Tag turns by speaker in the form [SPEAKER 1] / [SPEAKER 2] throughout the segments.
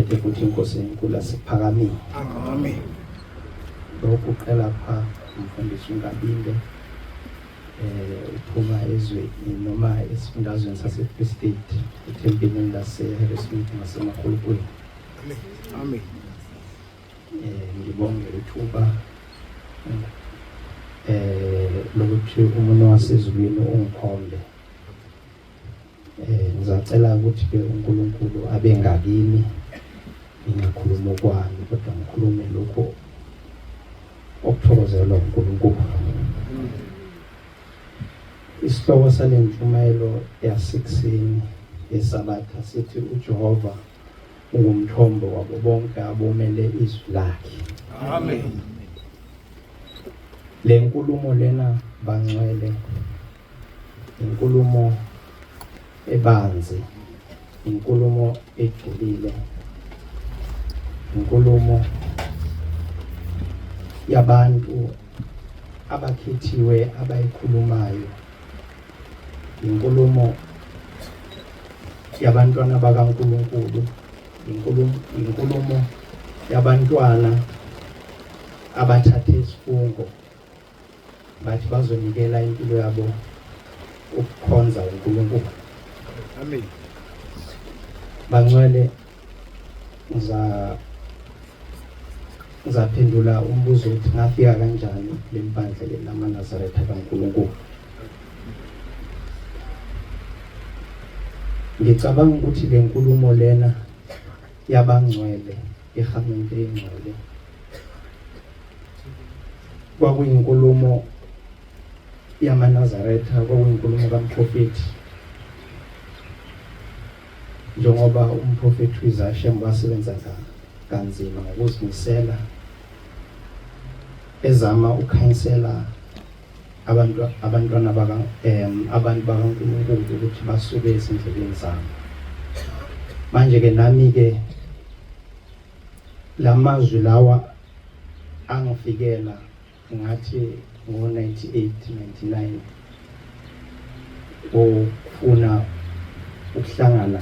[SPEAKER 1] siphethe futhi inkosi enkulu asiphakamile.
[SPEAKER 2] Amen.
[SPEAKER 1] Lokhu uqala pha umfundisi uNgabile uphuma ezweni noma esifundazweni sase-Free State ethempelini lase-Harrismith ngaseMakhulukweni.
[SPEAKER 2] Amen.
[SPEAKER 1] Ngibonge ithuba lokuthi umuntu wasezulwini ungikhombe. Ngizacela ukuthi ke uNkulunkulu abe ngakini ngingakhuluma okwami kodwa ngikhulume lokho okuthokozelwa uNkulunkulu. Isihloko sale mfumayelo yasekuseni yesabatha sithi uJehova ungumthombo wabo bonke abomele izwi lakhe.
[SPEAKER 2] Amen.
[SPEAKER 1] Le nkulumo lena bangcwele inkulumo ebanzi, inkulumo ejulile, inkulumo yabantu abakhethiwe abayikhulumayo, inkulumo yabantwana bakaNkulunkulu, inkulumo yabantwana abathathe isifungo bathi bazonikela impilo yabo ukukhonza uNkulunkulu.
[SPEAKER 2] Amen.
[SPEAKER 1] Bangcwele ngizaphendula umbuzo ukuthi ngafika kanjani kule mpandla lamaNazaretha kaNkulunkulu. Ngicabanga ukuthi le nkulumo lena yabangcwele ihamende engcwele kwakuyinkulumo yamaNazaretha, kwakuyinkulumo kaMprofethi, njengoba umprofethi uIsaya wasebenza kanzima ngokuzimisela ezama ukukhansela abantwana abantu bakaNkulunkulu ukuthi basuke ezindleleni zabo. Manje ke nami ke lamazwi lawa angifikela ngathi ngo-98 99 ofuna ukuhlangana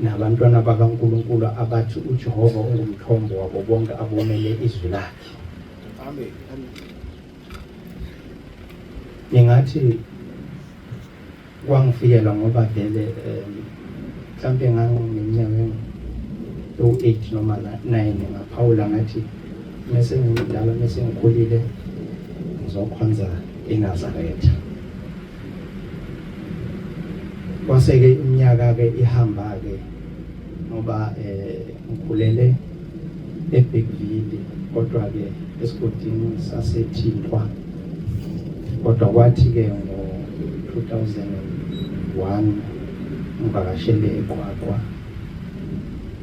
[SPEAKER 1] nabantwana bakaNkulunkulu abathi uJehova ungumthombo wabo bonke abomele izwi lakhe.
[SPEAKER 2] Amen.
[SPEAKER 1] Ngingathi kwangifikela ngoba vele mhlambe ngangineminyaka ewu-8 noma 9 ngaphawula ngathi mase ngidala mase ngikhulile ngizokhonza eNazaretha. Kwase-ke iminyaka-ke ihamba-ke ngoba ngikhulele eBergville kodwa-ke esigodini saseThintwa. Kodwa kwathi-ke ngo-2001 ngivakashele eQwaqwa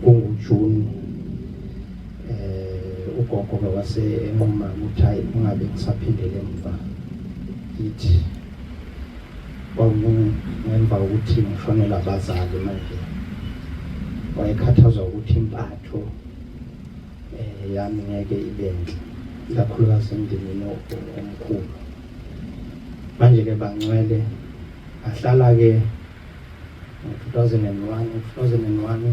[SPEAKER 1] kunguJune. Ugogo-ke wasenquma ukuthi hayi ungabe ngisaphindele emva kithi. Ngemva ukuthi ngishonela abazali manje wayekhathazwa ukuthi impatho yami ngeke ibe nhle, ikakhulukazi emndenini omkhulu. Manje-ke bangcwele ahlala-ke ngo-2001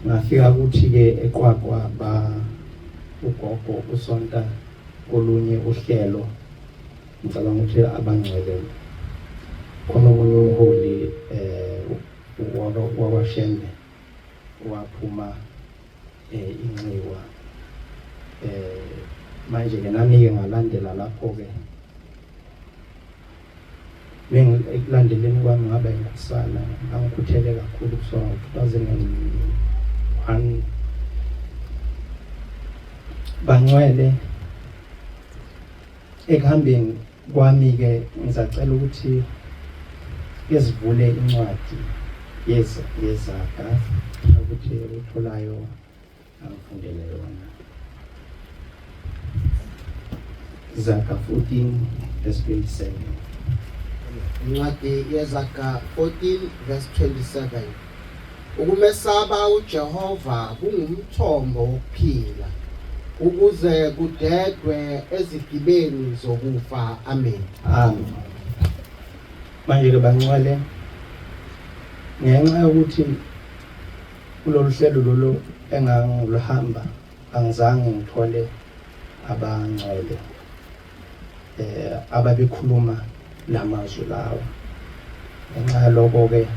[SPEAKER 1] ngafika ukuthi-ke eQwaqwa ugogo usonta kolunye uhlelo. Ngicabanga ukuthi abangcwele khona omunye umholi wakwaShembe waphuma inxiwa. Manje-ke nami-ke ngalandela lapho-ke ekulandeleni kwami ngaba inkosana angikhuthele kakhulu kusuka ngo-2001. Bangcwele ekuhambeni kwami-ke ngizacela ukuthi ezivule incwadi yezaga ukuthi utholayo angifundele yona. Zaga 14:27.
[SPEAKER 3] Incwadi yezaga 14:27. Ukumesaba uJehova kungumthombo wokuphila, ukuze kudedwe ezigibeni zokufa. Amen.
[SPEAKER 1] Amen. Manje ke bangcwele ngenxa yokuthi kulolu hlelo lolu engangiluhamba angizange ngithole abangcwele ababekhuluma lamazwi lawo. Ngenxa yalokho-ke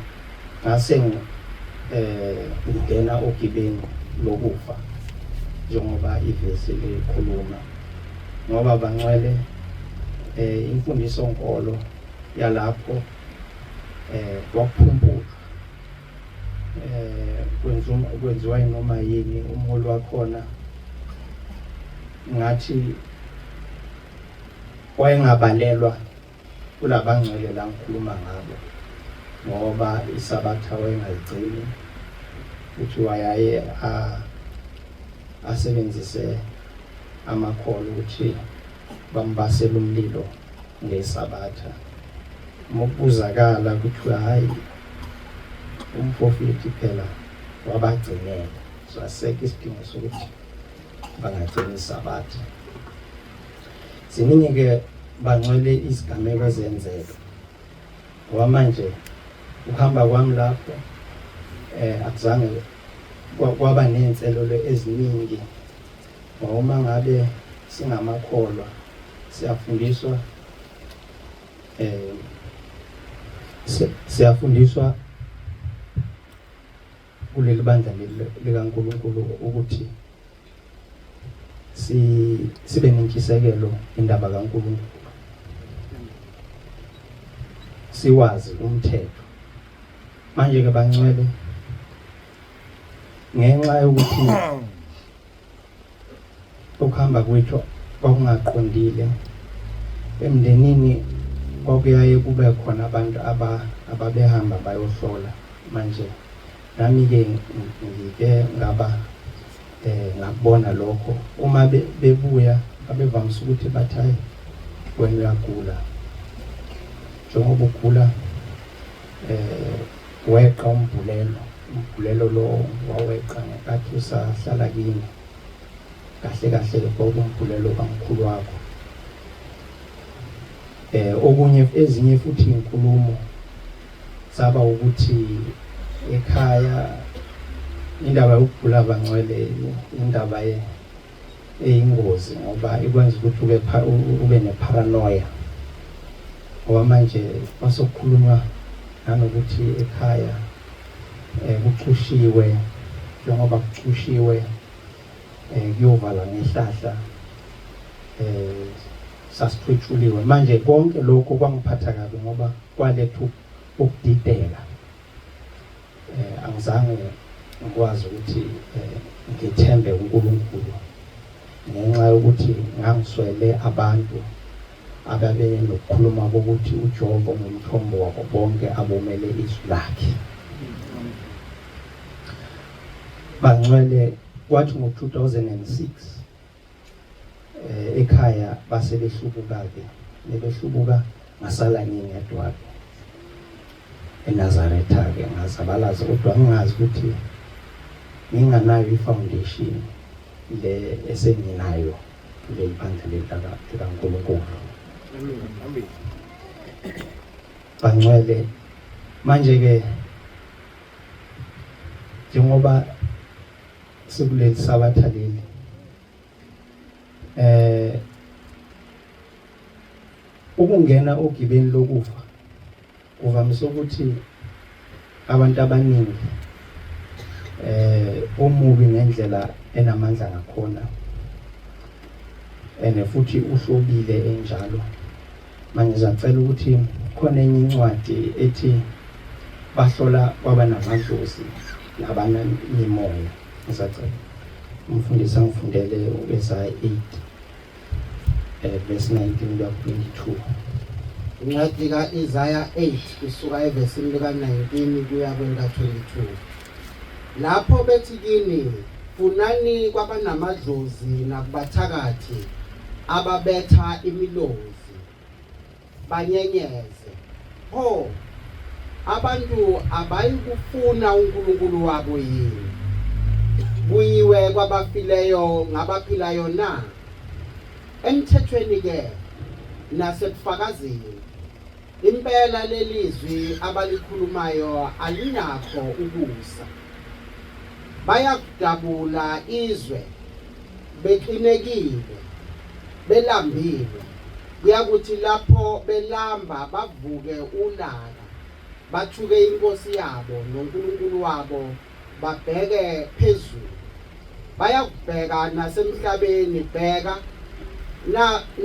[SPEAKER 1] ngase ngingena ogibeni lokufa njengoba ivesi likhuluma, ngoba bangcwele imfundiso nkolo yalapho wakuphumpula kwenziwa noma yini umholi wakhona ngathi wayengabalelwa kulabangcwele la ngikhuluma ngabo, ngoba isabatha wayengayigcini futhi wayaye asebenzise amakholo ukuthi bambasele umlilo ngesabatha. Mokubuzakala kuthiwa hayi umprofeti phela wabagcinela, so asekho isidingo sokuthi bangagcini isabatha. Ziningi-ke bangcwele izigameko ezenzeka, ngoba manje ukuhamba kwami lapho akuzange kwaba ney'nselelo eziningi, ngoba uma ngabe singamakholwa siyafundiswa kuleli bandla likaNkulunkulu ukuthi sibe nentshisekelo indaba kaNkulunkulu, siwazi umthetho. Manje-ke bangcwele, ngenxa yokuthi ukuhamba kwethu kwakungaqondile emndenini, kwakuyaye kube khona abantu ababehamba bayohlola. Manje nami-ke ngike ngakubona lokho. Uma bebuya babevamise ukuthi bathi hayi wena uyagula, njengoba ugula weqa umbhulelo lo waweqa ngenkathi usahlala kini, kahle kahle kwakuwumbhulelo kamkhulu wakho. Ezinye futhi inkulumo saba ukuthi ekhaya indaba yokugula bangcwele indaba eyingozi, ngoba ikwenza ukuthi ube neparanoia. Ngoba manje kwasokukhulunywa nanokuthi ekhaya kucushiwe, njengoba kucushiwe kuyovala ngehlahla sasiphutshuliwe. Manje konke lokho kwangiphatha kabi ngoba kwaletha ukudideka. Angizange ngikwazi ukuthi ngithembe uNkulunkulu ngenxa yokuthi ngangiswele abantu ababe nokukhuluma kokuthi uJehova ngumthombo wabo bonke abomele izwi lakhe. Bangcwele kwathi ngo-2006 ekhaya base behlubuka-ke, nebehlubuka ngasala ngingedwa-ke eNazaretha-ke, ngazabalaza kodwa ngingazi ukuthi nginganayo i-foundation le esenginayo le bandla likaNkulunkulu.
[SPEAKER 2] Amen.
[SPEAKER 1] Bangcwele, manje-ke njengoba sikuleli sabatha leli ukungena ogibeni lokufa kuvamise ukuthi abantu abaningi omubi ngendlela enamandla ngakhona futhi uhlobile enjalo. Manje ngicela ukuthi khona enye incwadi ethi bahlola kwaba namadlozi nabanimoya. Ngisacela umfundisi angifundele uIsaiah 8 verse 19 kuya 22.
[SPEAKER 3] Incwadi ka-Isaiah 8 kusuka evesini lika-19 kuya kwelika-22. Lapho bethi kini, funani kwabanamadlozi nakubathakathi ababetha imilozi, banyenyeze. Ho, abantu abayikufuna uNkulunkulu wabo yini? Buyiwe kwabafileyo ngabaphilayo na? Emthethweni-ke nasebufakazini, impela lelizwi abalikhulumayo alinakho ukusa. bayakudabula izwe beqinekile belambile kuyakuthi lapho belamba bavuke ulaka bathuke inkosi yabo noNkulunkulu wabo babheke phezulu bayakubheka nasemhlabeni bheka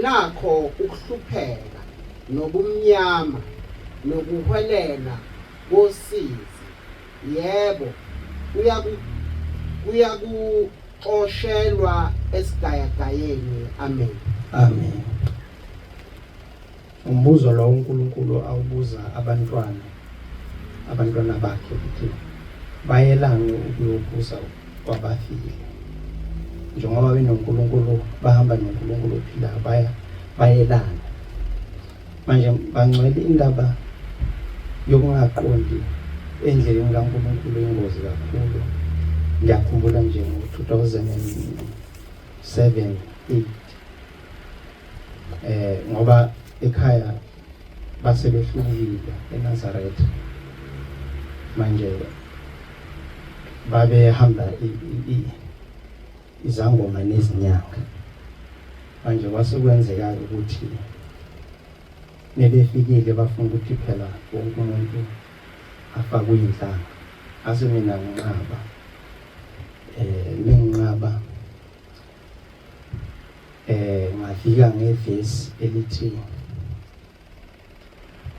[SPEAKER 3] nakho ukuhlupheka nobumnyama nokuhwelela kosizi yebo kuyakuxoshelwa esigayagayeni amen
[SPEAKER 1] Amen. Umbuzo lo uNkulunkulu awubuza abantwana bakhe ukuthi bayelani ukuyobuza kwabafile. Njengoba benoNkulunkulu bahamba noNkulunkulu ophilayo bayelana. Manje bangcwele indaba yokungaqondi endleleni kaNkulunkulu ingozi kakhulu. Ngiyakhumbula nje ngo-2007-8 ngoba ekhaya basebehlukile eNazaretha manje babehamba izangoma nezinyanga manje kwasekwenzeka ukuthi nebefikile bafuna ukuthi phela wonke umuntu afakwe inhlanga ase mina nginqaba minqaba ngafika ngevesi elithi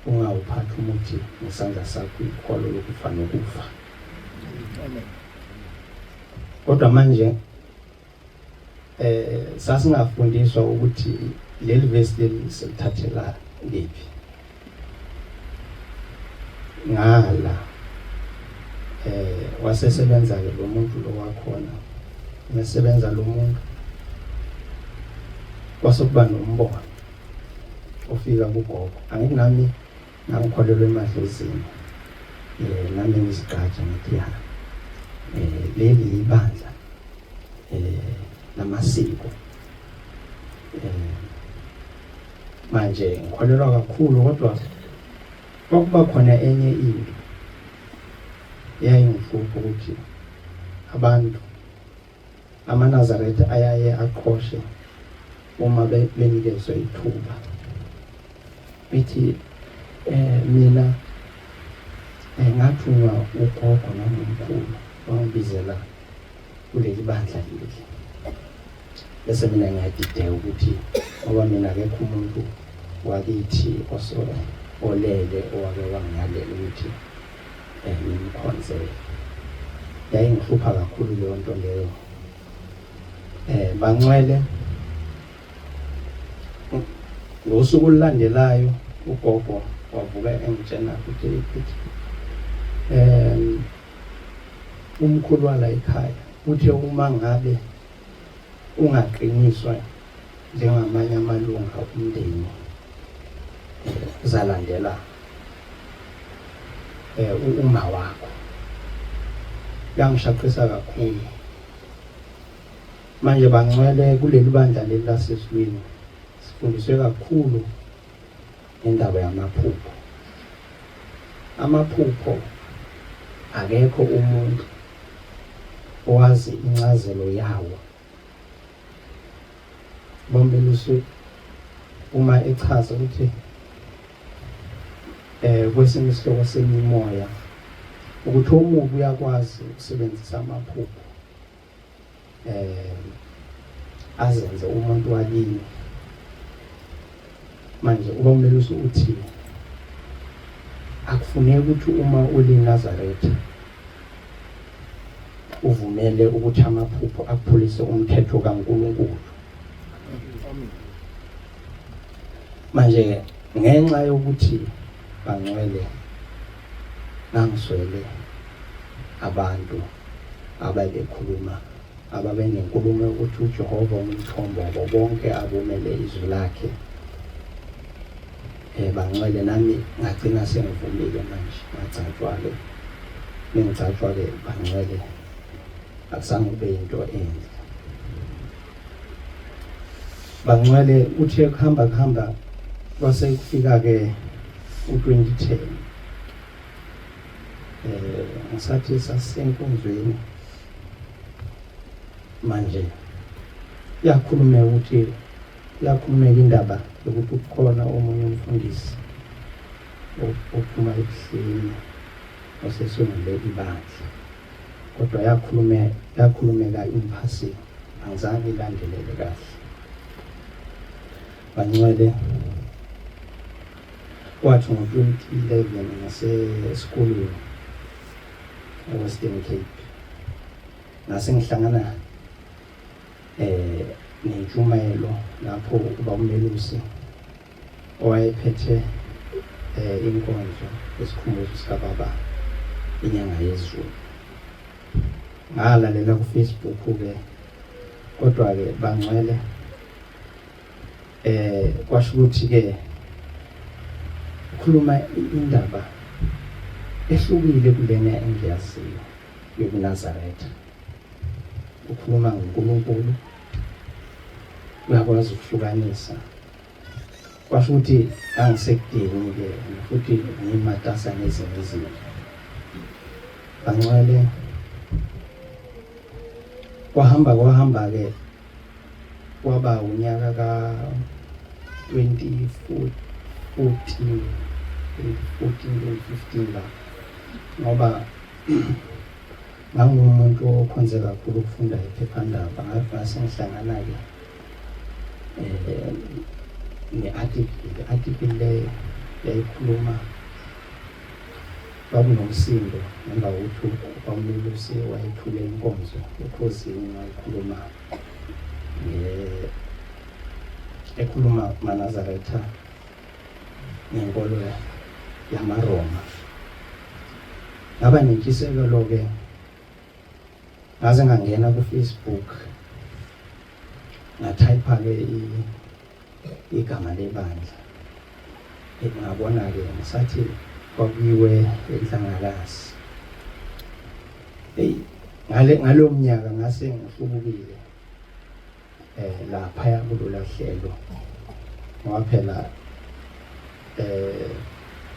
[SPEAKER 1] ungawuphatha umuthi ngesandla sakho ikholo lokufa nokufa. Kodwa manje sasingafundiswa ukuthi leli vesi leli silithathela ngephi ngala wasesebenza ke lo muntu lo wakhona mesebenza lo muntu kwasokuba nombono ofika kugogo anginami ngikholelwe emadlozini nami ngisigatsha ngithi ha leli ibandla namasiko manje ngikholelwa kakhulu kodwa kwakuba khona enye into yayingihlupha ukuthi abantu amaNazaretha ayaye aqhoshe uma benikezwe ithuba bithi mina ngathunywa ugogo nomkhulu wangibizela kuleli bandla leli bese mina ngiyadideka ukuthi ngoba mina akekho umuntu wakithi olele owake wangiyalela ukuthi ngimkhonzele yayingihlupha kakhulu leyo nto leyo bangcwele ngosuku olulandelayo ugogo wavuka engitshena ukuthi umkhulu wala ekhaya uthe uma ngabe ungaqiniswa njengamanye amalunga omndeni uzalandela uma wakho. Yangishaqisa kakhulu manje bangcwele kuleli bandla leli laseSizweni sifundiswe kakhulu indaba yamaphupho. Amaphupho akekho umuntu owazi incazelo yawo. Bombelusu uma echaza ukuthi kwesinye isihloko semimoya ukuthi umuntu uyakwazi ukusebenzisa amaphupho azenze umuntu wakini. Manje ubombelusu uthi akufuneki ukuthi uma uli Nazaretha uvumele ukuthi amaphupho aphulise umthetho kaNkulunkulu. Manje ngenxa yokuthi bangcwele nangiswele abantu ababekhuluma ababenenkulumo ukuthi uJehova umthombo wabo bonke abumele izwi lakhe. Bangcwele nami ngagcina sengivumile manje ngacatshwa-ke ngicatshwa-ke bangcwele akusange kube into enhle. Bangcwele uthe kuhamba kwase kufika-ke u-2010 ngisathi sasisenkonzweni manje yakhulumeka ukuthi yakhulumeka indaba yokuthi ukhona omunye umfundisi ophuma ebuhleni osesungule ibandla, kodwa yakhulumeka imphasini, angizange ilandelele kahle. Bangcwele kwathi ngo-2011 ngasesikolweni e-Western Cape ngase ngihlangana nentshumayelo lapho uba umelusi owayephethe inkonzo esikhumbuzo sikababa inyanga yezulu. Ngalalela ku-Facebook-ke, kodwa-ke Bangcwele kwasho ukuthi-ke ukhuluma indaba ehlukile kulena engiyaziyo yobuNazaretha. Ukhuluma ngoNkulunkulu, uyakwazi ukuhlukanisa. Kwasho ukuthi angisekudingi-ke futhi ngiyimatasa nezinye izinto. Bangcwele kwahamba-ke kwaba unyaka ka-2014, 2015 la, ngoba ngangumuntu okhonze kakhulu ukufunda iphephandaba. Ngase ngihlangana-ke ne-article le yayikhuluma bakunomsindo ngemva kokuthi umelusi wayethule inkonzo ekhosini, wayikhuluma ekhuluma maNazaretha ngenkolo yamaRoma. Ngaba nentshisekelo-ke, ngaze ngangena ku-Facebook ngathayipha-ke igama lebandla. Ngabona-ke ngisathi kwakuyiwe eNhlangalasi. Ngalo mnyaka ngase ngihlubukile laphaya kulolu hlelo, ngoba phela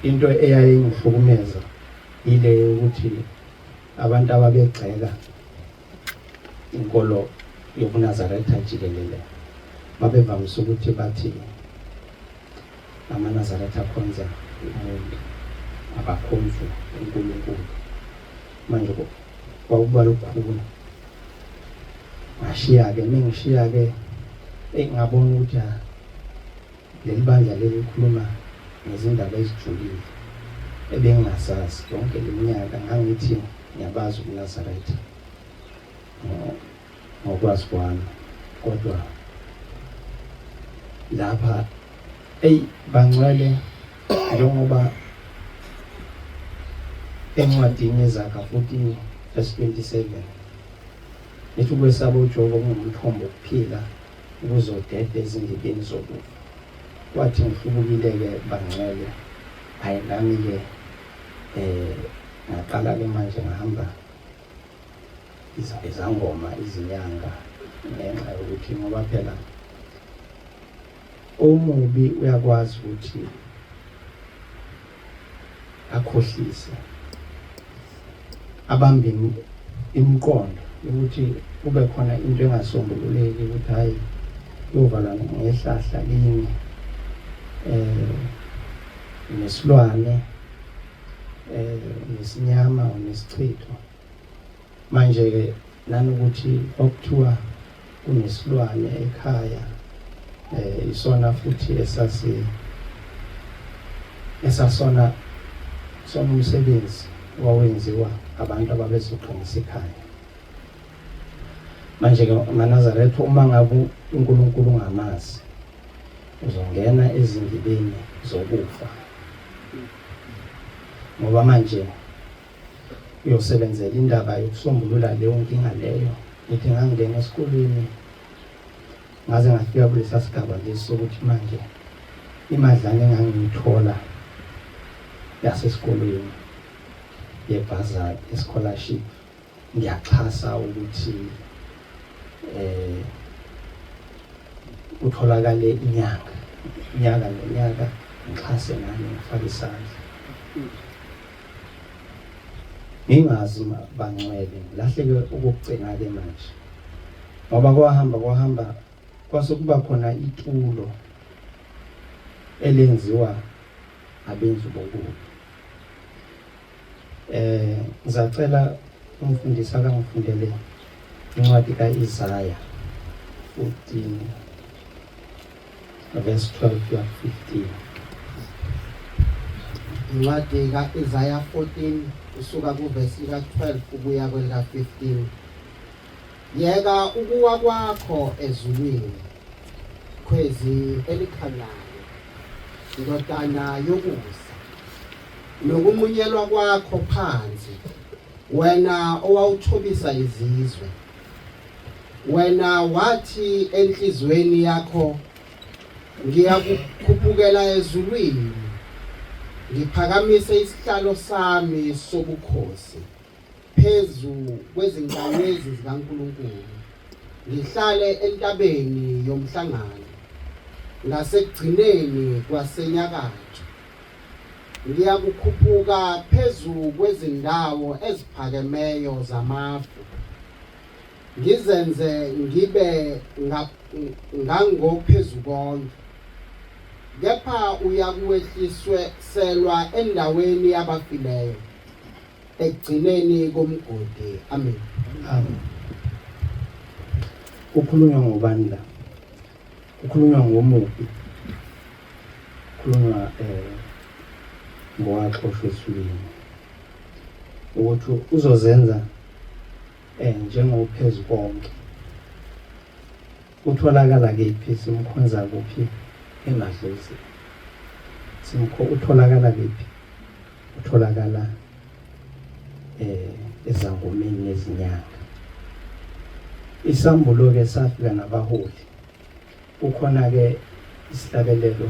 [SPEAKER 1] into eyayingihlukumeza ile ukuthi abantu ababegxeka inkolo yobuNazaretha jikelele babevamise ukuthi bathi amaNazaretha akhonza umuntu, abakhonzi uNkulunkulu. Manje kwakuba lukhulu. Ngashiya-ke, mengishiya-ke ngabona ukuthi leli bandla leli likhuluma ngezindaba ezijulile ebengingazazi yonke leminyaka. Ngangithi ngiyabazi ubuNazaretha ngokwazi kwami, kodwa lapha Bangcwele njengoba encwadini yeZakha 14:27 ethi ukwesaba uJehova kungumthombo wokuphila ukuzodede ezindibeni zokufa. Kwathi ngihlubukile-ke Bangcwele, hayi nami-ke ngaqala-ke manje ngahamba izangoma izinyanga, ngenxa yokuthi ngoba phela omubi uyakwazi ukuthi akhohlise, abambe imiqondo ukuthi kube khona into engasombululeki, ukuthi hayi yovala ngehlahla linye nesilwane nesinyama nesichitho. Manje-ke nanokuthi okuthiwa kunesilwane ekhaya isona futhi esasona umsebenzi wawenziwa abantu ababezoqinisa ekhaya. Manje-ke maNazaretha, uma ngabe uNkulunkulu ungamazi, uzongena ezindibeni zokufa, ngoba manje uyosebenzela indaba yokusombulula leyo nkinga leyo. Ngithi ngangena esikoleni ngaze ngafika kulesa sigaba lesi sokuthi manje imadlana engangiyithola yasesikoleni yebhazari, scholarship, ngiyaxhasa ukuthi utholakale inyaka nonyaka, ngixhase nami ngifake isandla. Ngingazi Bangcwele, lahleke ukugcina-ke manje ngoba kwahamba kwase kuba khona itulo elenziwa abenzi bokubi. Ngizacela umfundisi akangifundele incwadi kaIsaya 14 verse 12 to 15.
[SPEAKER 3] Incwadi kaIsaya 14 usuka kuvesi lika-12 ukuya kwelika-15. Yeka ukuwa kwakho ezulwini, khwezi elikhanyayo, ndodana yokusa, nokumunyelwa kwakho phansi, wena owawuthobisa izizwe. Wena wathi enhlizweni yakho, ngiyakukhuphukela ezulwini, ngiphakamise isihlalo sami sobukhosi phezu kwezinkanyezi zikaNkulunkulu, ngihlale entabeni yomhlangano ngasekugcineni kwasenyakatho. Ngiyakukhuphuka phezu kwezindawo eziphakemeyo zamafu, ngizenze ngibe ngangophezu konke. Kepha uyakuwehliselwa endaweni yabafileyo, ekugcineni komgodi. Amen.
[SPEAKER 1] Amen. Kukhulunywa ngobani la? Kukhulunywa ngomubi. Kukhulunywa ngowaxoshwa esulwini ukuthi uzozenza njengophezu konke. Utholakala kephi? Simkhonza kuphi? Emadlozini. Utholakala kephi? Utholakala ezangomeni nezinyanga. Isambulo ke safika nabaholi. Ukhona ke isihlabelelo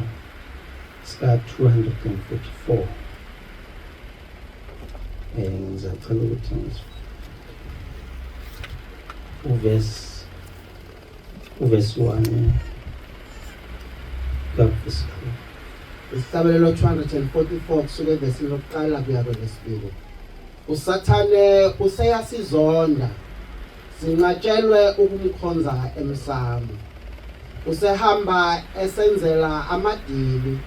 [SPEAKER 1] sika 244. Ngizacela ukuthi uvesi 1 verse 2.
[SPEAKER 3] Isihlabelelo 244 kusuka evesini lokuqala kuya kwelesibili. Usathane useyasizonda, singatshelwe ukumkhonza emsamo. Usehamba esenzela amadili,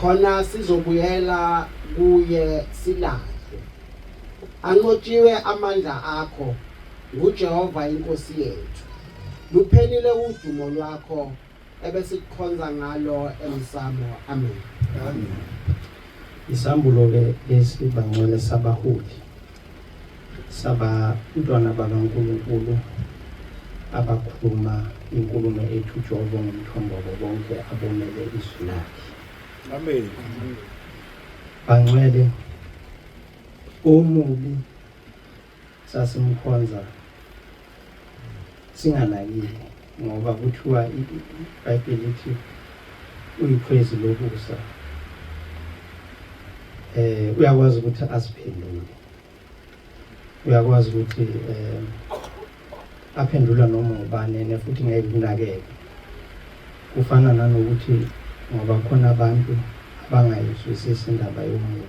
[SPEAKER 3] khona sizobuyela kuye silahle. Anqotshiwe amandla akho nguJehova inkosi yethu. Luphelile udumo lwakho ebesikukhonza ngalo emsamo. Amen.
[SPEAKER 1] Amen. Isambulo ke esibangcwele sabaholi, sabantwana bakaNkulunkulu abakhuluma inkulumo ethu Jehova ngomthombo wabo bonke abonele izwi lakhe.
[SPEAKER 2] Amen.
[SPEAKER 1] Bangcwele omubi sasimkhonza singanakile, ngoba kuthiwa iBhayibheli lithi uyikhwezi lokusa. Uyakwazi ukuthi asiphendule, uyakwazi ukuthi aphendula noma ubani futhi ngeke kunakeke. Kufana nanokuthi ngoba khona abantu abangayizwisisi indaba yomubi.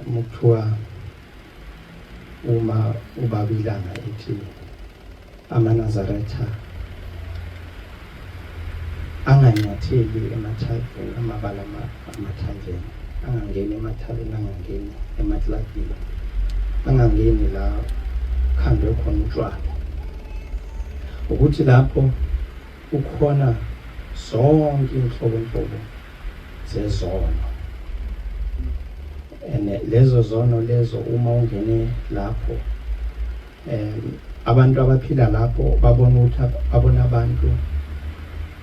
[SPEAKER 1] Mukuthiwa uma ubabilanga ethi amaNazaretha anganyatheli emathaveni, amabala amathaveni, angangeni emathaveni, angangeni emaklabini, angangeni la khandwe khona utshwala. Ukuthi lapho ukhona zonke inhlobo zezono, lezo zono lezo uma ungene lapho, abantu abaphila lapho babona ukuthi babona abantu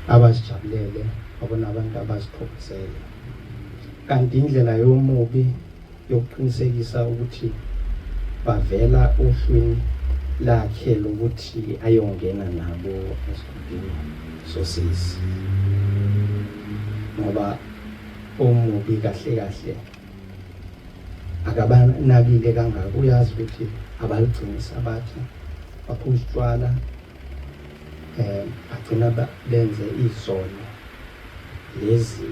[SPEAKER 1] abasijabulele, babona abantu abazithokozele. Kanti indlela yomubi yokuqinisekisa ukuthi bavela ohlwini lakhe lokuthi ayongena nabo esikhundleni sosizi. Ngoba omubi kahle akabanakile kangaka, uyazi ukuthi abaligcinisa abathi baphuza utshwala, bagcina benze izono lezi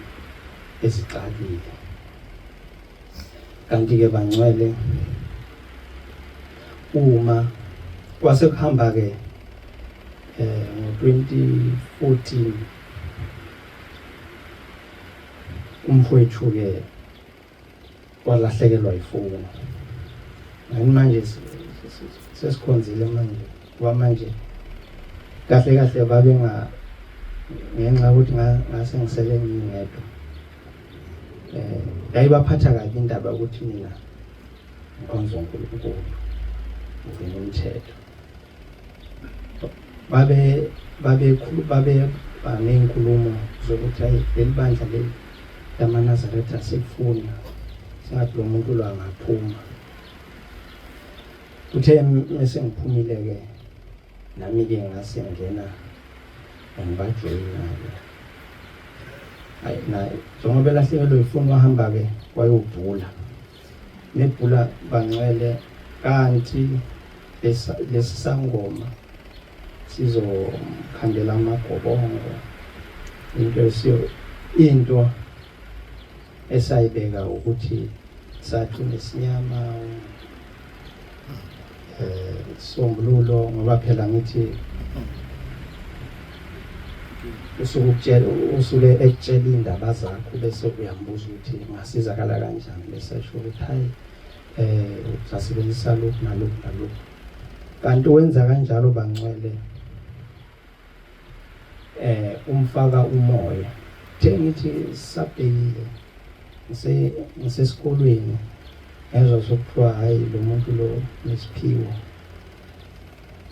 [SPEAKER 1] ezixakile. Kanti ke bangcwele uma kwase kuhamba ke ngo-2014 umfowethu ke walahlekelwa ifoni. Ngani manje sesikhonzile manje ngoba manje kahle kahle babe ngenxa yokuthi ngase ngisele ngingedwa yayibaphatha kabi indaba ukuthi mina ngikhonza uNkulunkulu ngivela umthetho. babe banenkulumo zokuthi hayi leli bandla leli lamaNazaretha sekufuna singathi lo muntu lo angaphuma. Uthe mase ngiphumile ke nami ke ngase ngena ngibajoyina ke. Hayi naye njengoba lahlekelwe ifoni wahamba ke wayobhula. Nebhula bangcwele kanti lesisangoma sizokhandela amagobongo into esayibeka ukuthi sathi nesinyama sombululo ngoba phela ngithi usuke ekutshela indaba zakho bese uyambuza ukuthi ngasizakala kanjani bese asho ukuthi hayi sasebenzisa lokhu nalokhu nalokhu. Kanti wenza kanjalo bangcwele umfaka umoya. Ngithi sabhekile ngisesikolweni ezwa sokuthiwa hayi lo muntu lo nesiphiwo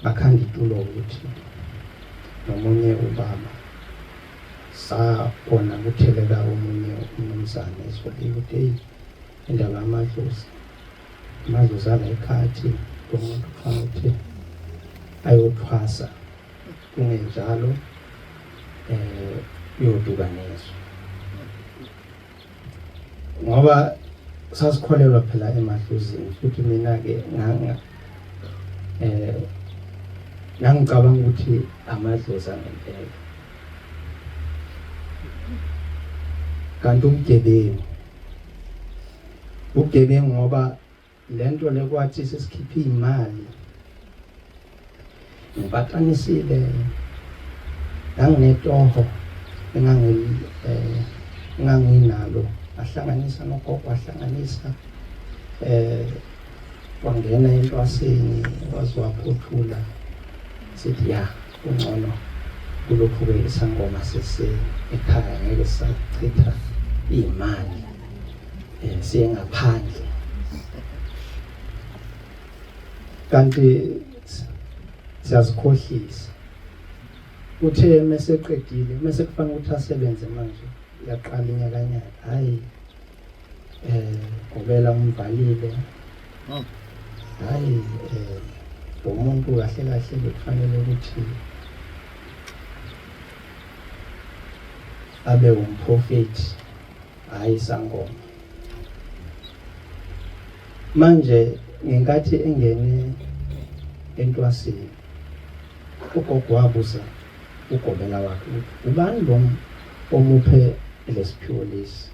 [SPEAKER 1] bakhanda itulo ukuthi nomunye ubaba sabona kutheleka omunye umnumzane esibheke ukuthi hey indaba yamadlozi ala ekhathi umuntu kufanele ukuthi ayothwasa kungenjalo uyodukaniswa ngoba sasikholelwa phela emadlozini futhi mina ke ngangicabanga ukuthi amadlozi angempela kanti ubugebengu ngoba lento lekwathi sesikhipha imali ngibatanisile nganginetoho enganginalo ahlanganisa nogogo ahlanganisa wangena entwaseni waziwaphothula sithi ya kungcono kulokhu ke isangoma ekhaya ngeke sachitha imali siye ngaphandle. Kanti siyazikhohlisa uthe meseqedile mase kufanele ukuthi asebenze manje yaqala inyakanyaka hayi ngobela umvalile hayi umuntu kahle kahle bekufanele ukuthi abe umprofeti hayi sangoma. Manje ngenkathi engene entwasini ugogo wabuza ugobela wakhe ukuthi ubani lo omuphe lesiphiwo lesi.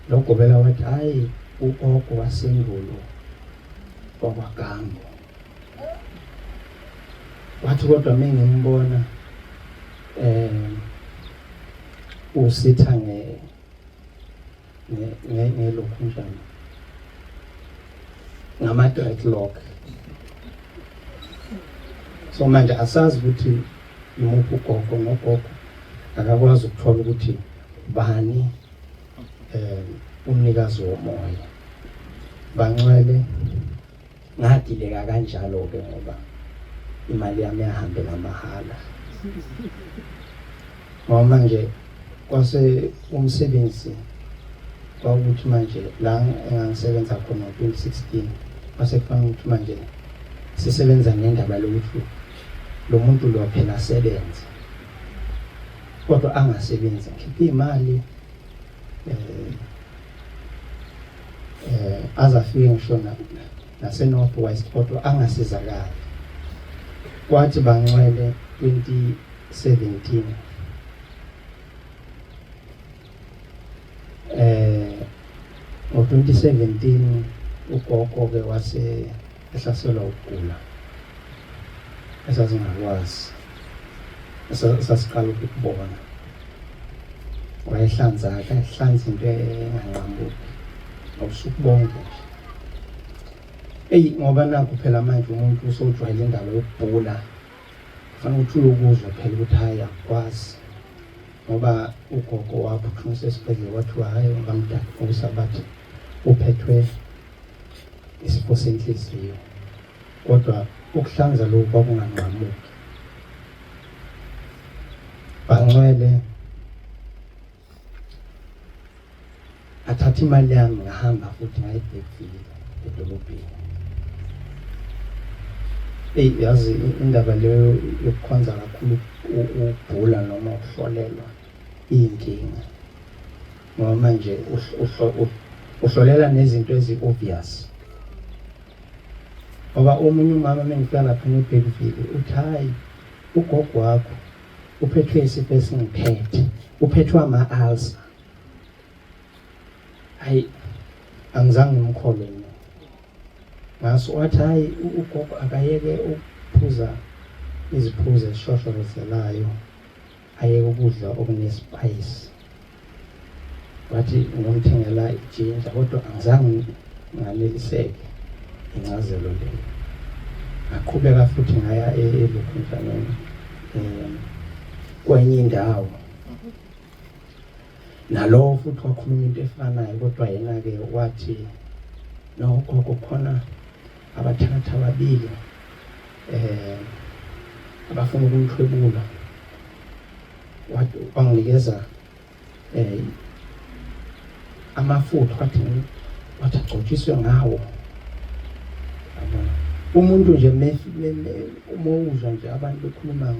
[SPEAKER 1] Lo gobela wathi hayi ugogo wasendulo wakwaGambo. Wathi kodwa mengimbona usitha ngelokhu njani ngama-dreadlock. So manje asazi ukuthi imuphi ugogo nogogo akakwazi ukuthola ukuthi bani umnikazi womoya. Bangcwele ngadileka kanjalo ke ngoba imali yami yahambela mahala. Ngoba manje kwase umsebenzi kwakuthi manje la engangisebenza khona ngo-2016 kwase kufanele ukuthi manje sisebenza nendaba lokuthi lo muntu lo phela asebenza kodwa angasebenzi ngikhipha imali azafike ngisho nase-North West kodwa angasizakali. Kwathi bangcwele 2017 ngo-2017 ugogo ke wase ehlaselwa ukugula esasingakwazi esasiqala ukubona. Wayehlanza-ke ehlanza into enganqamuki awusukubonke nje. Ngoba nakho phela manje umuntu usojwayele indaba yokubhula, kufanele ukuthi uyokuzwa phela ukuthi hayi akwazi. Ngoba ugogo waphuthuma esibhedlela kwathiwa hayi ungamdala okusabathi uphethwe isifo senhliziyo, kodwa ukuhlanza lokhu kwakunganqamuki. Bangcwele athatha imali yami ngahamba futhi ngayibhekile edolobheni. Yazi indaba leyo yokukhonza kakhulu ukubhula noma ukuhlolelwa iyinkinga, ngoba manje uhlolela nezinto ezi-obvious. Ngoba omunye umama mengifika lapha eBergville uthi hayi ugogo wakho uphethwe isifo esingiphethe, uphethwe ama-ulcer. Hayi angizange ngimkholwe mina. Ngaso wathi hayi ugogo akayeke ukuphuza iziphuzo ezishosholozelayo, ayeke ukudla okunespice. Wathi ngomthengela ijinja, kodwa angizange nganeliseke incazelo leyo. Ngaqhubeka futhi ngaya eLukhunjaneni kwenye indawo, nalowo futhi wakhuluma into efanayo, kodwa yena-ke wathi no gogo khona abathatha ababili abafuna ukumthwebula. Wanginikeza amafutha wathi agcotshiswe ngawo. Umuntu nje uma uzwa nje abantu bekhuluma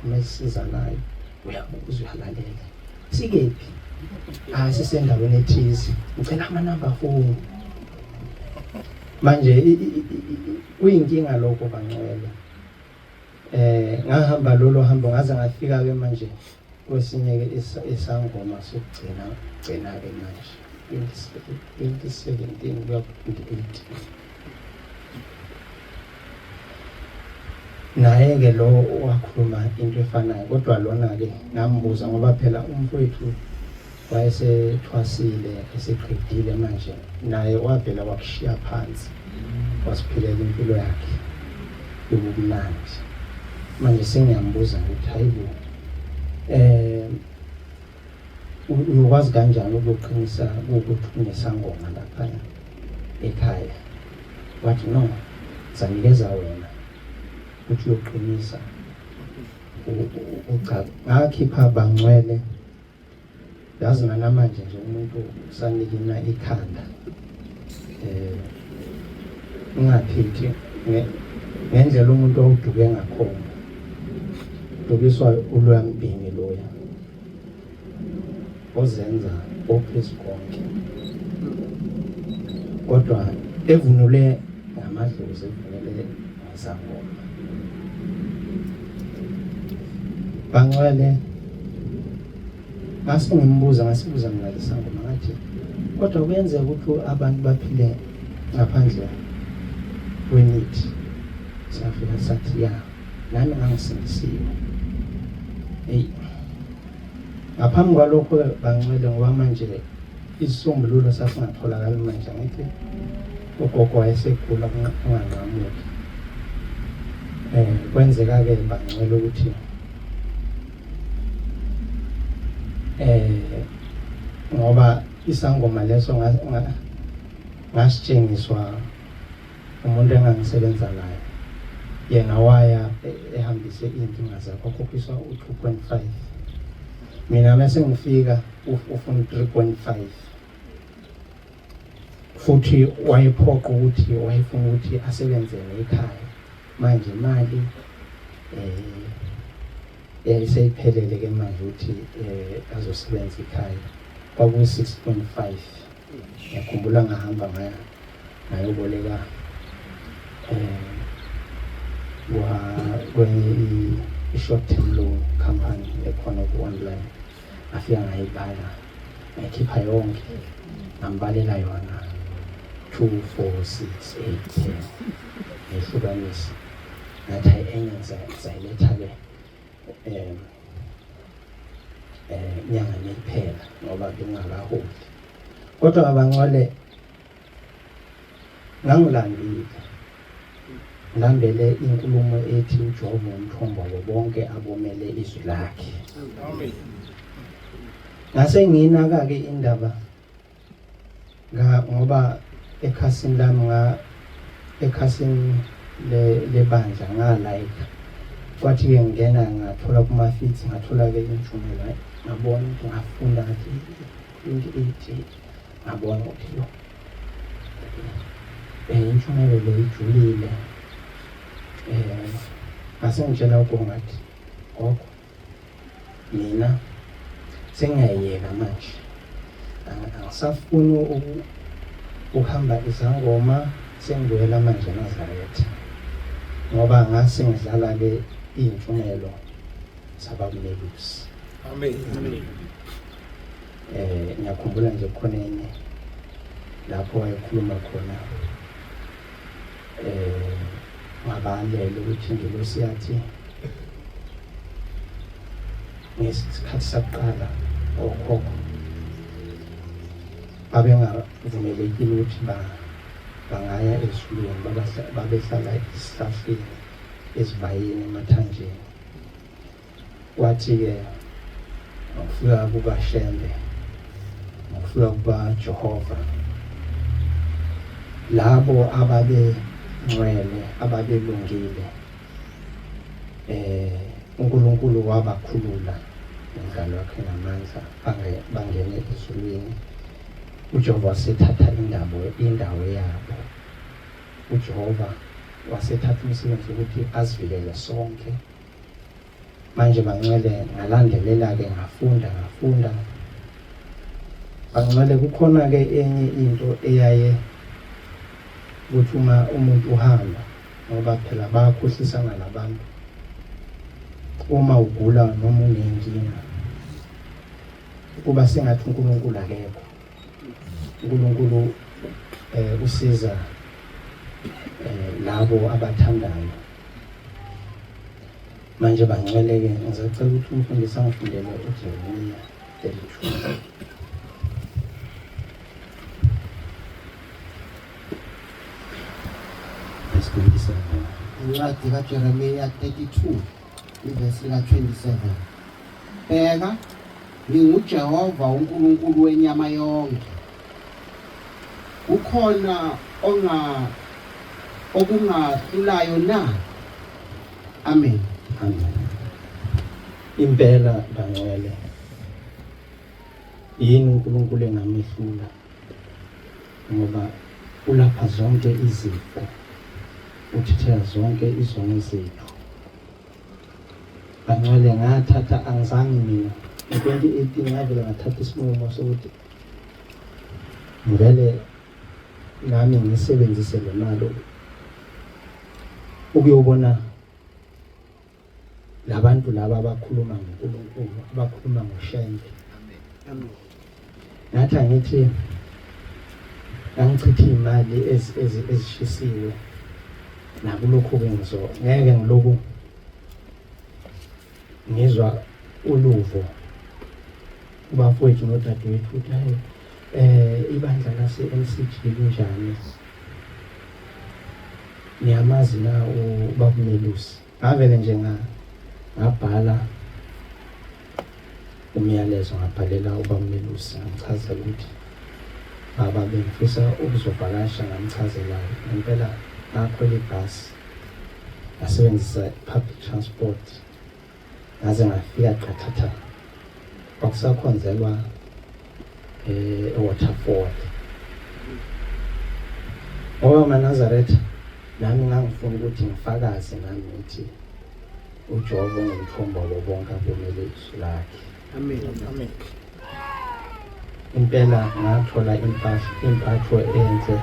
[SPEAKER 1] ngesizanayo uyabuza uyalalela. Sikephi? Sisendaweni ethize, ngicela amanamba phone. Manje uyinkinga lokho Bangcwele. Ngahamba lolo hambo ngaze ngafika-ke manje kwesinye-ke isangoma sokugcina-ke manje 2017 kuya ku-2018. Naye-ke lo wakhuluma into efanayo, kodwa lona-ke ngambuza ngoba phela umfowethu wayesethwasile eseqedile manje, naye wavela wakushiya phansi wasiphilela impilo yakhe yobumnandi. Manje sengiyambuza ukuthi hayibo uyokwazi kanjani ukuqinisa ukuthi unesangoma lapha ekhaya? Wathi no, zanikeza wena ukuthi uyoqinisa. Ngakhipha Bangcwele, yazi namanje nje umuntu usanikina ikhanda. Ungaphithi ngendlela umuntu awuduke ngakhona, udukiswa ulwambini loya ozenza ophezu konke, kodwa evunule ngamadlozi, evunule ngesangoma. Bangcwele ngasibuza mina lesangoma ngathi kodwa kuyenzeka ukuthi abantu baphile ngaphandle kwemithi. Safika sathi ya, nami ngangisindisiwe. Ngaphambi kwalokho Bangcwele, ngoba manje isisombululo sasingatholakali manje, ngithi ugogo wayesekhula kunganqamuki. Kwenzeka-ke Bangcwele ukuthi ngoba isangoma leso ngasitshengiswa umuntu engangisebenza naye, yena waya ehambise inkinga zakhe, wakhokhiswa u-2.5. Mina mase ngifika ufuna 3.5, futhi wayephoqa ukuthi wayefuna ukuthi asebenzele ekhaya. Manje imali seyiphelele-ke manje ukuthi azosebenza ekhaya, kwakuyi 6.5. Ngiyakhumbula ngahamba ngayoboleka kwenye i-short term loan company ekhona ku-online. Ngafika ngayibala, ngayikhipha yonke, ngambalela yona 2, 4, 6, 8, 10. ngiyihlukanisa ngathi hayi enye ngizayiletha-ke nyanga neliphela ngoba bengingakaholi. Kodwa abangcwele ngilambele inkulumo ethi uJehova umthombo wabo bonke abomele izwi lakhe.
[SPEAKER 2] Amen.
[SPEAKER 1] Ngase ngiyinaka-ke indaba ngoba ekhasini lami ekhasini lebandla nga-like kwathi-ke ngingena ngathola kuma-feeds ngathola-ke injumela ngabona ukuthi ngafunda ngathi 28 ngabona ukuthi lo injumelo le ijulile. Ngase ngitshela ugogo ngathi gogo mina sengiyayeka manje angisafuni ukuhamba izangoma sengibuyela manje eNazaretha ngoba ngase ngidlala-ke iy'mfunelo zababumelusi.
[SPEAKER 2] Amen. Amen.
[SPEAKER 1] Ngiyakhumbula nje khona enye lapho wayekhuluma khona ngabalele ukuthi ingelosi yathi ngesikhathi sakuqala okhokho babengavumelekile ukuthi bangaya ezulwini babehlala esihlahleni ezibayeni emathanjeni. Kwathi-ke ngokufika kukaShembe ngokufika kukaJehova labo ababengcwele ababelungile uNkulunkulu wabakhulula ngalo wakhe ngamandla bangene ezulwini. uJehova wasethatha indawo yabo. uJehova wasethatha umsebenzi ukuthi asivikele sonke. Manje bangcwele ngalandelela-ke ngafunda bangcwele kukhona-ke enye into eyaye ukuthi uma umuntu uhamba ngoba phela bayakhohlisana nabantu uma ugula noma unenkinga kuba sengathi uNkulunkulu akekho. uNkulunkulu usiza labo abathandayo. Manje bangcwele-ke ngizacela ukuthi umfundisi angifundele uJeremiya 32.
[SPEAKER 3] Incwadi kaJeremiya 32 ivesi ka-27. Bheka, nginguJehova uNkulunkulu wenyama yonke. Kukhona okungahlulayo na? Amen.
[SPEAKER 1] Amen. Impela bangcwele yini uNkulunkulu engamehlula ngoba ulapha zonke izifo, uthithela zonke izono zethu. Bangcwele ngathatha angizange mina ngo-2018 ngavela ngathatha isinqumo sokuthi ngivele nami ngisebenzise le mali ukuyobona labantu laba abakhuluma ngoNkulunkulu abakhuluma ngoShembe.
[SPEAKER 2] Amen.
[SPEAKER 1] Ngathi angithi ngichitha imali ezishisiwe nakulokho-ke ngeke ngiloku ngizwa uluvo kubafowethu nodadewethu ukuthi hayi ibandla lase-LCG linjani, niyamazi na ubabumelusi. Ngavele nje ngabhala umyalezo ngabhalela ubabumelusi ngamchazela ukuthi baba bengifisa ukuzovakasha, ngamchazela ngempela ngakhwela ibhasi ngasebenzisa public transport ngaze ngafika qathatha kwakusakhonzelwa eWaterford. Ngoba eNazaretha nami ngangifuna ukuthi ngifakaze nami ukuthi uJehova ungumthombo wabo bonke abomele izwi lakhe.
[SPEAKER 2] Amen. Amen.
[SPEAKER 1] Impela ngathola impatho enhle,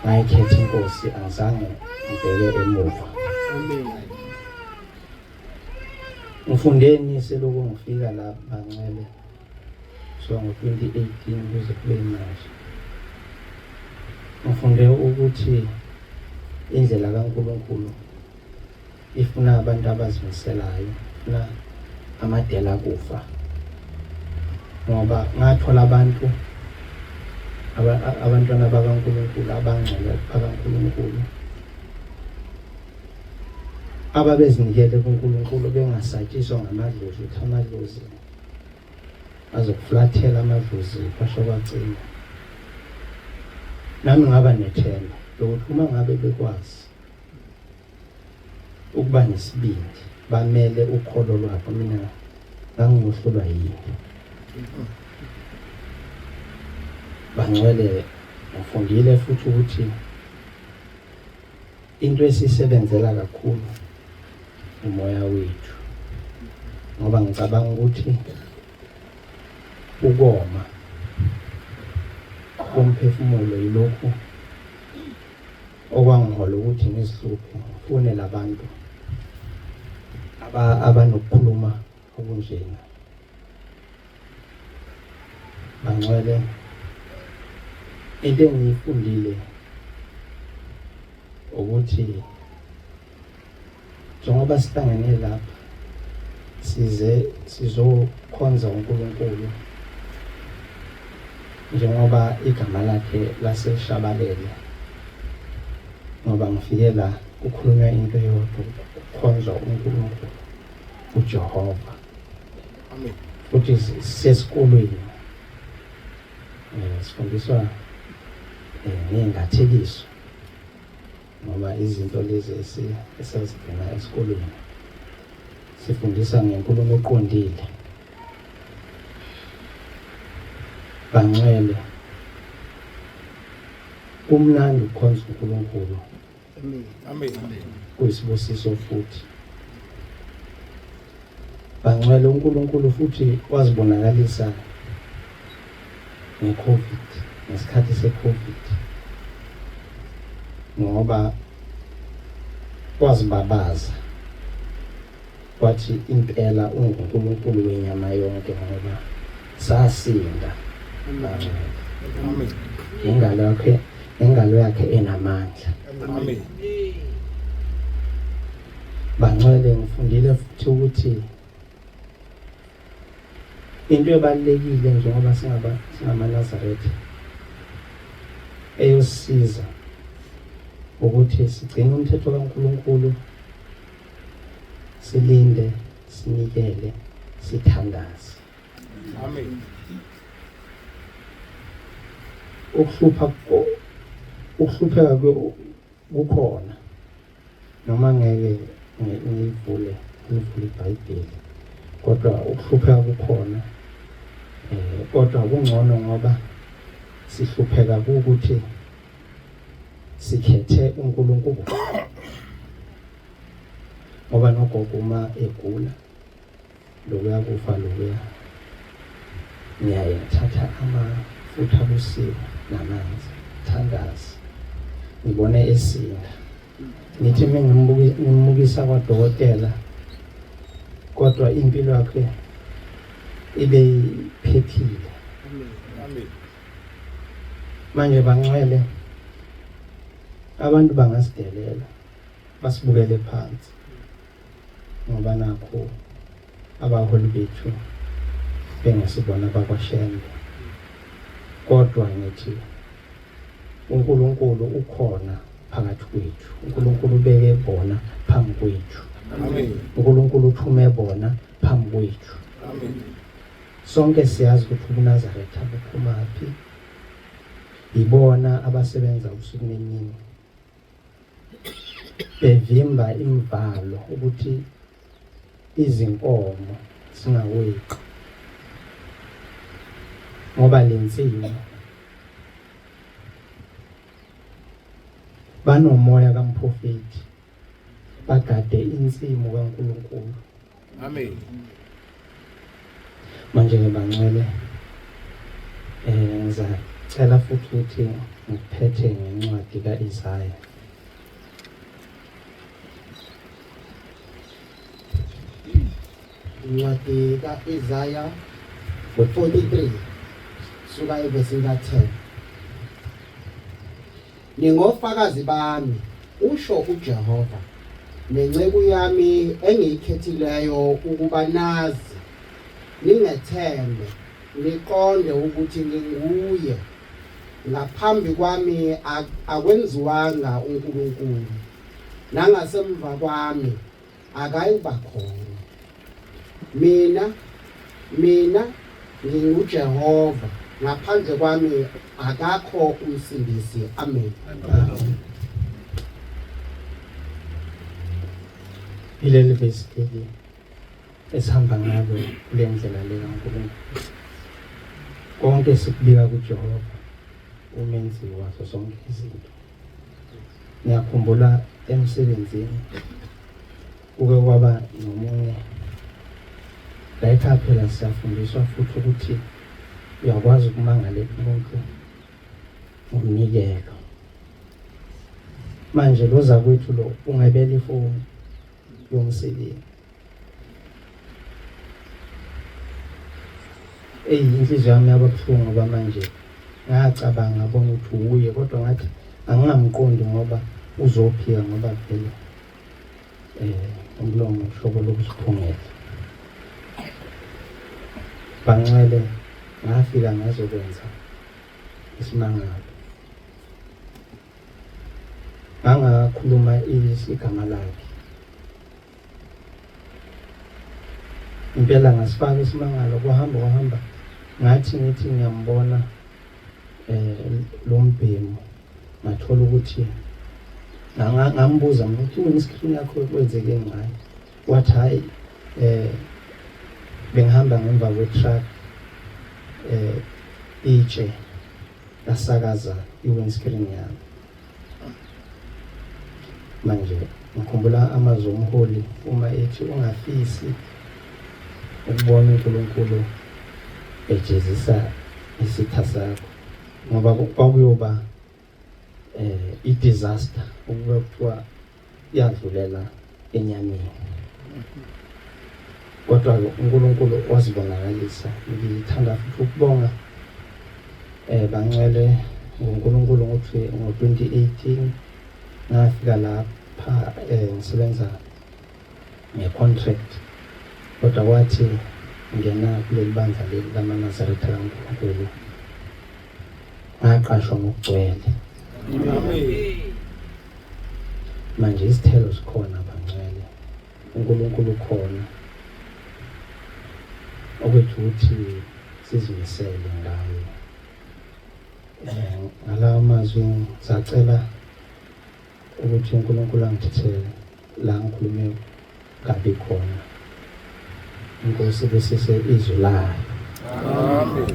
[SPEAKER 1] ngayikhetha inkosi, angizange ngibheke emuva.
[SPEAKER 2] Amen.
[SPEAKER 1] Ngifundeni selokhu ngifika la bangcwele so ngo-2018 kuze kube manje. Ngifunde ukuthi indlela kaNkulunkulu ifuna abantu abazimiselayo, ifuna amadela kufa. Ngoba ngathola abantwana bakaNkulunkulu abangcwele bakaNkulunkulu ababezinikele kuNkulunkulu bengasatshiswa ngamadlozi, ukuthi amadlozi azokuflathela amadlozi kwasho kwacina. Nami ngaba nethemba lokuthi uma ngabe bekwazi ukuba nesibindi bamele ukholo lwabo, mina ngangiyohlulwa yini. Bangcwele ngifundile futhi ukuthi into esisebenzela kakhulu umoya wethu, ngoba ngicabanga ukuthi ukoma komphefumulo yilokhu okwangihola ukuthi ngizihluphe ngifune labantu abanokukhuluma okunjena. Bangcwele, into engiyifundile ukuthi njengoba sihlangene lapha sizokhonza uNkulunkulu njengoba igama lakhe laseshabalele, ngoba ngifike la kukhulunywa into yodwa, ukukhonza uNkulunkulu uJehova.
[SPEAKER 2] Amen.
[SPEAKER 1] Futhi sesikolweni sifundiswa ngey'ngathekiso, ngoba izinto lezi esazigcina esikolweni sifundisa ngenkulumo eqondile. Bangcwele, kumnandi ukukhonza uNkulunkulu,
[SPEAKER 2] Amen. Amen.
[SPEAKER 1] kuyisibusiso futhi. Bangcwele, uNkulunkulu futhi wazibonakalisa ngeCovid, ngesikhathi seCovid, ngoba wazibabaza kwathi impela uNkulunkulu wenyama yonke, ngoba sasinda.
[SPEAKER 2] Amen.
[SPEAKER 1] Ingalo yakhe enamandla.
[SPEAKER 2] Amen.
[SPEAKER 1] Bangcwele, ngifundile futhi ukuthi into ebalulekile njengoba singamaNazaretha eyosiza ukuthi sigcine umthetho kaNkulunkulu, silinde, sinikele, sithandaze.
[SPEAKER 2] Amen.
[SPEAKER 1] Ukuhlupheka kukhona, noma ngeke ngivule iBhayibheli, kodwa ukuhlupheka kukhona. Kodwa kungcono ngoba sihlupheka ukuthi sikhethe uNkulunkulu, ngoba nogogo uma egula lokuya kufa lokuya, ngiyaye ngithatha amafutha abusiwe namanzi, thandaze, ngibone esinda. Ngithi ngimubukisa kwadokotela kodwa impilo yakhe ibe iphephile.
[SPEAKER 2] Amen.
[SPEAKER 1] Manje bangcwele, abantu bangasidelela basibukele phansi, ngoba nakho abaholi bethu bengasibona bakwaShembe, kodwa ngithi uNkulunkulu ukhona phakathi kwethu. uNkulunkulu ubeke bona phambi kwethu.
[SPEAKER 2] Amen.
[SPEAKER 1] uNkulunkulu uthume bona phambi kwethu.
[SPEAKER 2] Amen.
[SPEAKER 1] Sonke siyazi ukuthi uNazaretha buphumaphi, ibona abasebenza usuku nemini bevimba imvalo ukuthi izinkomo singaweqi, ngoba lensini banomoya kaMprofeti, bagade insimu kaNkulunkulu.
[SPEAKER 2] Amen.
[SPEAKER 1] Manje ngibangcwele, ngizacela futhi ukuthi ngiphethe ngencwadi kaIsaya.
[SPEAKER 3] Incwadi kaIsaya 43 suka evesi ka-10. Ningofakazi bami usho uJehova nenceku yami engiyikhethileyo ukuba nazi ningethembe niqonde ukuthi nginguye ngaphambi kwami akwenziwanga uNkulunkulu nangasemva kwami akayiba khona mina nginguJehova ngaphandle kwami akakho umsindisi amen
[SPEAKER 1] Ileli vesi esihamba ngalo kule ndlela le kaNkulunkulu. Konke sikubika kuJehova umenzi waso sonke izinto. Ngiyakhumbula emsebenzini kuke kwaba nomunye la ekhaya phela siyafundiswa futhi ukuthi uyakwazi ukumangalela umuntu ngomnikelo. Manje loza kwethu lo ungebela ifoni yomsebenzi. Inhliziyo yami yababuhlungu ngoba manje ngacabanga ngabona ukuthi uye kodwa ngathi angingamqondi ngoba uzophika ngoba phela umlomo uhlobo lokusiphungela. Bancwele ngafika ngazokwenza isimangalo. Angakhuluma igama lakhe. Impela ngasifaka isimangalo kwahamba ngathi ngiyambona lo mbhemu ngathola ukuthi ngambuza ukuthi i-screen yakho kwenzeke ngayo wathi hayi bengihamba ngemva kwe-truck itshe lasakaza i-windscreen yami. Manje ngikhumbula amazwi omholi uma ethi ungafisi ukubona uNkulunkulu ejezisa isitha sakho ngoba kwakuyoba i-disaster ukube kuthiwa iyadlulela enyameni. Kodwa uNkulunkulu wazibonakalisa. Ngithanda futhi ukubonga Bancwele ngoNkulunkulu ukuthi ngo-2018 ngafika lapha ngisebenza nge-contract kodwa kwathi ngena kuleli bandla leli lamaNazaretha kaNkulunkulu ngaqashwa ngokugcwele.
[SPEAKER 2] Amen.
[SPEAKER 1] Manje isithelo sikhona Bancwele, uNkulunkulu khona okwethu ukuthi sizimisele ngayo. Ngalawa mazwi ngisacela ukuthi uNkulunkulu angithethele la ngikhulume kabi khona. Inkosi besise izwi layo.
[SPEAKER 2] Amen.